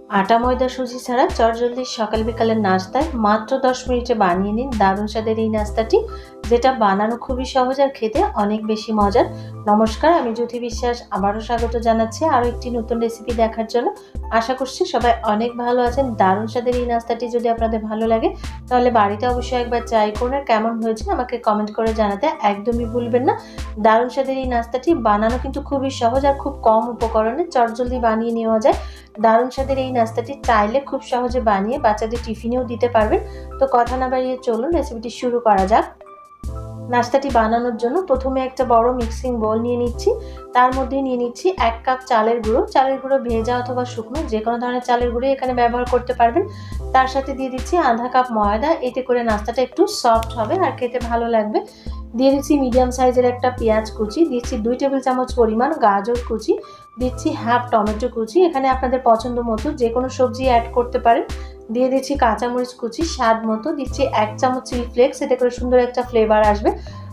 আটা ময়দা সুজি ছাড়া চটজলদি সকাল বিকালের নাস্তায় মাত্র 10 মিনিটে বানিয়ে নিন দারুণ স্বাদের এই নাস্তাটি, যেটা বানানো খুবই সহজ আর খেতে অনেক বেশি মজার। নমস্কার, আমি জ্যোতি বিশ্বাস আবারও স্বাগত জানাচ্ছি আরও একটি নতুন রেসিপি দেখার জন্য। আশা করছি সবাই অনেক ভালো আছেন। দারুণ স্বাদের এই নাস্তাটি যদি আপনাদের ভালো লাগে তাহলে বাড়িতে অবশ্যই একবার ট্রাই করুন, আর কেমন হয়েছে আমাকে কমেন্ট করে জানাতে একদমই ভুলবেন না। দারুণ স্বাদের এই নাস্তাটি বানানো কিন্তু খুবই সহজ আর খুব কম উপকরণে চটজলদি বানিয়ে নেওয়া যায়। দারুণ স্বাদের এই নাস্তাটি চাইলে খুব সহজে বানিয়ে বাচ্চাদের টিফিনেও দিতে পারবেন। তো কথা না বাড়িয়ে চলুন রেসিপিটি শুরু করা যাক। নাস্তাটি বানানোর জন্য প্রথমে একটা বড় মিক্সিং বোল নিয়ে নিচ্ছি। তার মধ্যে নিয়ে নিচ্ছি 1 কাপ চালের গুঁড়ো। চালের গুঁড়ো ভেজা অথবা শুকনো যে কোনো ধরনের চালের গুঁড়ো এখানে ব্যবহার করতে পারবেন। তার সাথে দিয়ে দিচ্ছি আধা কাপ ময়দা, এতে করে নাস্তাটা একটু সফট হবে আর খেতে ভালো লাগবে। দিয়ে দিচ্ছি মিডিয়াম সাইজের একটা পেঁয়াজ কুচি, দিচ্ছি 2 টেবিল চামচ পরিমাণ গাজর কুচি, দিচ্ছি হাফ টমেটো কুচি, এখানে আপনাদের পছন্দ মতো যে কোনো সবজি অ্যাড করতে পারেন। দিয়ে দিচ্ছি কাঁচামরিচ কুচি স্বাদ মতো, দিচ্ছি 1 চামচ চিলি ফ্লেক্স, এতে করে সুন্দর একটা ফ্লেভার আসবে।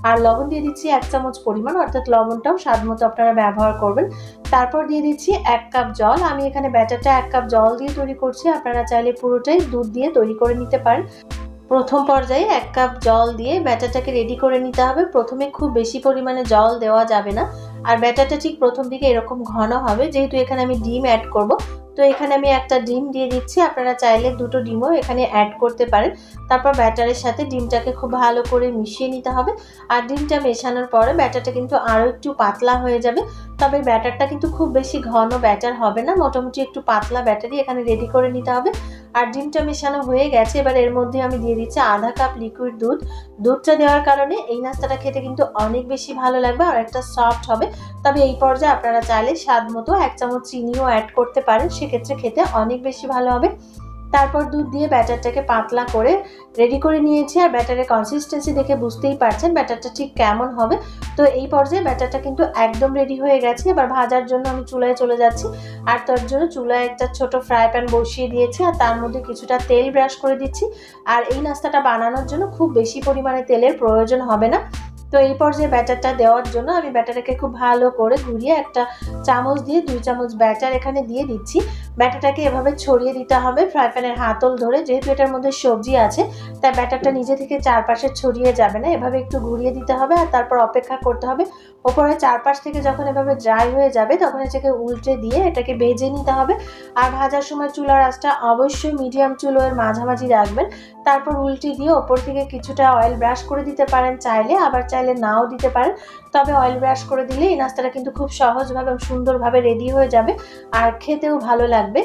আর লবণ দিয়ে দিচ্ছি 1 চামচ পরিমাণ, অর্থাৎ লবণটাও স্বাদ মতো আপনারা ব্যবহার করবেন। তারপর দিয়ে দিচ্ছি 1 কাপ জল। আমি এখানে ব্যাটারটা 1 কাপ জল দিয়ে তৈরি করছি, আপনারা চাইলে পুরোটাই দুধ দিয়ে তৈরি করে নিতে পারেন। প্রথম পর্যায়ে 1 কাপ জল দিয়ে ব্যাটারটাকে রেডি করে নিতে হবে। প্রথমে খুব বেশি পরিমাণে জল দেওয়া যাবে না, আর ব্যাটারটা ঠিক প্রথম দিকে এরকম ঘন হবে। যেহেতু এখানে আমি ডিম অ্যাড করব, তো এখানে আমি একটা ডিম দিয়ে দিচ্ছি, আপনারা চাইলে 2টো ডিমও এখানে অ্যাড করতে পারেন। তারপর ব্যাটারের সাথে ডিমটাকে খুব ভালো করে মিশিয়ে নিতে হবে। আর ডিমটা মেশানোর পরে ব্যাটারটা কিন্তু আরও একটু পাতলা হয়ে যাবে। তবে ব্যাটারটা কিন্তু খুব বেশি ঘন ব্যাটার হবে না, মোটামুটি একটু পাতলা ব্যাটারই এখানে রেডি করে নিতে হবে। আর ডিমটা মেশানো হয়ে গেছে, এবার এর মধ্যে আমি দিয়ে দিচ্ছি আধা কাপ লিকুইড দুধ। দুধটা দেওয়ার কারণে এই নাস্তাটা খেতে কিন্তু অনেক বেশি ভালো লাগবে আর একটা সফট হবে। তবে এই পর্যায়ে আপনারা চাইলে স্বাদ মতো 1 চামচ চিনিও অ্যাড করতে পারেন, সেক্ষেত্রে খেতে অনেক বেশি ভালো হবে। তারপর দুধ দিয়ে ব্যাটারটাকে পাতলা করে রেডি করে নিয়েছি, আর ব্যাটারের কনসিস্টেন্সি দেখে বুঝতেই পারছেন ব্যাটারটা ঠিক কেমন হবে। তো এই পর্যায়ে ব্যাটারটা কিন্তু একদম রেডি হয়ে গেছে। এবার ভাজার জন্য আমি চুলায় চলে যাচ্ছি, আর তার জন্য চুলায় একটা ছোট ফ্রাই প্যান বসিয়ে দিয়েছি, আর তার মধ্যে কিছুটা তেল ব্রাশ করে দিচ্ছি। আর এই নাস্তাটা বানানোর জন্য খুব বেশি পরিমাণে তেলের প্রয়োজন হবে না। তো এই পর্যায়ে ব্যাটারটা দেওয়ার জন্য আমি ব্যাটারটাকে খুব ভালো করে ঘুরিয়ে একটা চামচ দিয়ে 2 চামচ ব্যাটার এখানে দিয়ে দিচ্ছি। ব্যাটারটাকে এভাবে ছড়িয়ে দিতে হবে ফ্রাই প্যানের হাতল ধরে, যেহেতু এটার মধ্যে সবজি আছে তাই ব্যাটারটা নিজে থেকে চারপাশে ছড়িয়ে যাবে না, এভাবে একটু ঘুরিয়ে দিতে হবে। আর তারপর অপেক্ষা করতে হবে ওপরে চারপাশ থেকে যখন এভাবে ড্রাই হয়ে যাবে তখন এটাকে উল্টে দিয়ে এটাকে ভেজে নিতে হবে। আর ভাজার সময় চুলার আঁচটা অবশ্যই মিডিয়াম চুলোর মাঝামাঝি রাখবেন। তারপর উল্টে দিয়ে ওপর থেকে কিছুটা অয়েল ব্রাশ করে দিতে পারেন চাইলে, আবার চাইলে নাও দিতে পারেন। তবে অয়েল ব্রাশ করে দিলে এই নাস্তাটা কিন্তু খুব সহজভাবে এবং সুন্দরভাবে রেডি হয়ে যাবে আর খেতেও ভালো লাগবে।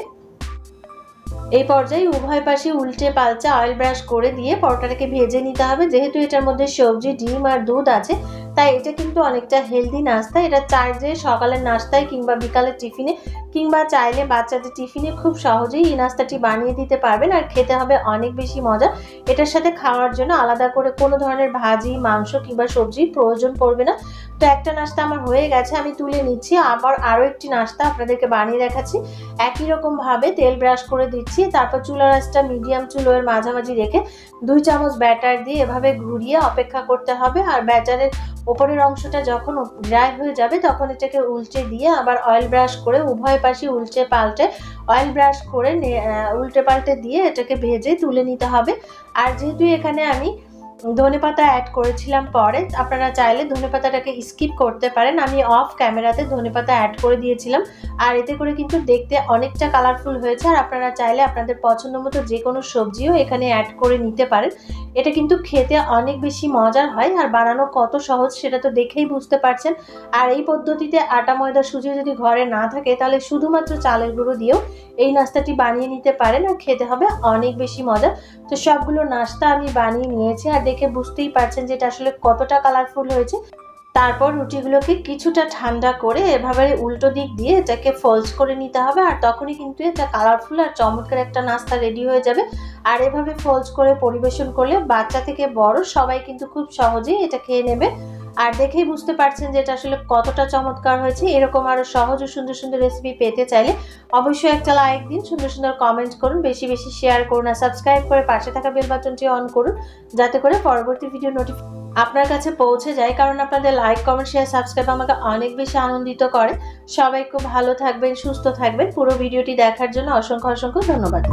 এই পর্যায়ে উভয় পাশে উল্টে পাল্টে অয়েল ব্রাশ করে দিয়ে পরোটাটাকে ভেজে নিতে হবে। যেহেতু এটার মধ্যে সবজি, ডিম আর দুধ আছে, তাই এটা কিন্তু অনেকটা হেলদি নাস্তা। এটা চাইলে সকালের নাস্তায় কিংবা বিকালের টিফিনে কিংবা চাইলে বাচ্চাদের টিফিনে খুব সহজেই এই নাস্তাটি বানিয়ে দিতে পারবেন, আর খেতে হবে অনেক বেশি মজা। এটার সাথে খাওয়ার জন্য আলাদা করে কোনো ধরনের ভাজি, মাংস কিংবা সবজির প্রয়োজন পড়বে না। তো একটা নাস্তা আমার হয়ে গেছে, আমি তুলে নিচ্ছি। আবার আরও একটি নাস্তা আপনাদেরকে বানিয়ে দেখাচ্ছি। একই রকমভাবে তেল ব্রাশ করে দিচ্ছি, তারপর চুলার আঁচটা মিডিয়াম চুলোর মাঝামাঝি রেখে 2 চামচ ব্যাটার দিয়ে এভাবে ঘুরিয়ে অপেক্ষা করতে হবে। আর ব্যাটারের ওপরের অংশটা যখন ড্রাই হয়ে যাবে তখন এটাকে উল্টে দিয়ে আবার অয়েল ব্রাশ করে উভয় পাশে উল্টে পাল্টে অয়েল ব্রাশ করে উল্টে পাল্টে দিয়ে এটাকে ভেজে তুলে নিতে হবে। আর যেহেতু এখানে আমি ধনেপাতা অ্যাড করেছিলাম পরে, আপনারা চাইলে ধনেপাতাটাকে স্কিপ করতে পারেন। আমি অফ ক্যামেরাতে ধনেপাতা অ্যাড করে দিয়েছিলাম, আর এতে করে কিন্তু দেখতে অনেকটা কালারফুল হয়েছে। আর আপনারা চাইলে আপনাদের পছন্দ মতো যে কোনো সবজিও এখানে অ্যাড করে নিতে পারেন। এটা কিন্তু খেতে অনেক বেশি মজার হয়, আর বানানো কত সহজ সেটা তো দেখেই বুঝতে পারছেন। আর এই পদ্ধতিতে আটা ময়দা সুজি যদি ঘরে না থাকে তাহলে শুধুমাত্র চালের গুঁড়ো দিয়েও এই নাস্তাটি বানিয়ে নিতে পারেন, আর খেতে হবে অনেক বেশি মজা। তো সবগুলো নাস্তা আমি বানিয়ে নিয়েছি, আর দেখে বুঝতেই পারছেন যে এটা আসলে কতটা কালারফুল হয়েছে। তারপর রুটিগুলোকে কিছুটা ঠান্ডা করে এভাবে উল্টো দিক দিয়ে এটাকে ফোল্ড করে নিতে হবে, আর তখনই কিন্তু এটা কালারফুল আর চমৎকার একটা নাস্তা রেডি হয়ে যাবে। আর এভাবে ফোল্ড করে পরিবেশন করলে বাচ্চা থেকে বড় সবাই কিন্তু খুব সহজেই এটা খেয়ে নেবে। আর দেখেই বুঝতে পারছেন যে এটা আসলে কতটা চমৎকার হয়েছে। এরকম আরও সহজ ও সুন্দর সুন্দর রেসিপি পেতে চাইলে অবশ্যই একটা লাইক দিন, সুন্দর সুন্দর কমেন্ট করুন, বেশি বেশি শেয়ার করুন আর সাবস্ক্রাইব করে পাশে থাকা বেল বাটনটি অন করুন, যাতে করে পরবর্তী ভিডিও নোটিফিকেশন আপনার কাছে পৌঁছে যায়। কারণ আপনাদের লাইক, কমেন্ট, শেয়ার, সাবস্ক্রাইব আমাকে অনেক বেশি আনন্দিত করে। সবাই খুব ভালো থাকবেন, সুস্থ থাকবেন। পুরো ভিডিওটি দেখার জন্য অসংখ্য অসংখ্য ধন্যবাদ।